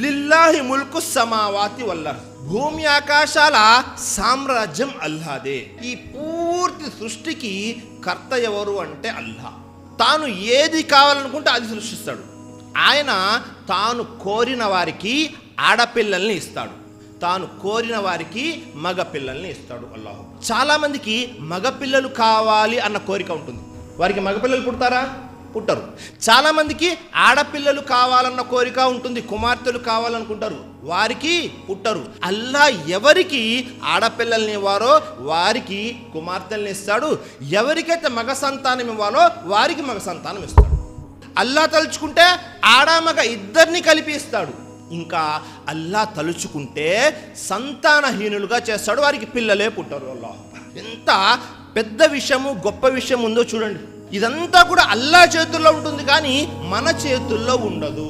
లిల్లాహి ముల్కు సమావాతి వల్ల, భూమి ఆకాశాల సామ్రాజ్యం అల్లాదే. ఈ పూర్తి సృష్టికి కర్త ఎవరు అంటే అల్లా. తాను ఏది కావాలనుకుంటే అది సృష్టిస్తాడు. ఆయన తాను కోరిన వారికి ఆడపిల్లల్ని ఇస్తాడు, తాను కోరిన వారికి మగ పిల్లల్ని ఇస్తాడు. అల్లాహు. చాలా మందికి మగపిల్లలు కావాలి అన్న కోరిక ఉంటుంది. వారికి మగపిల్లలు పుడతారా? పుట్టరు. చాలా మందికి ఆడపిల్లలు కావాలన్న కోరిక ఉంటుంది, కుమార్తెలు కావాలనుకుంటారు, వారికి పుట్టరు. అల్లా ఎవరికి ఆడపిల్లల్ని ఇవ్వారో వారికి కుమార్తెల్ని ఇస్తాడు, ఎవరికైతే మగ సంతానం ఇవ్వాలో వారికి మగ సంతానం ఇస్తాడు. అల్లా తలుచుకుంటే ఆడ మగ ఇద్దరిని కలిపి ఇస్తాడు. ఇంకా అల్లా తలుచుకుంటే సంతానహీనులుగా చేస్తాడు, వారికి పిల్లలే పుట్టరు. అల్లాహ్. ఎంత పెద్ద విషయము, గొప్ప విషయం ఉందో చూడండి. ఇదంతా కూడా అల్లా చేతుల్లో ఉంటుంది, కానీ మన చేతుల్లో ఉండదు.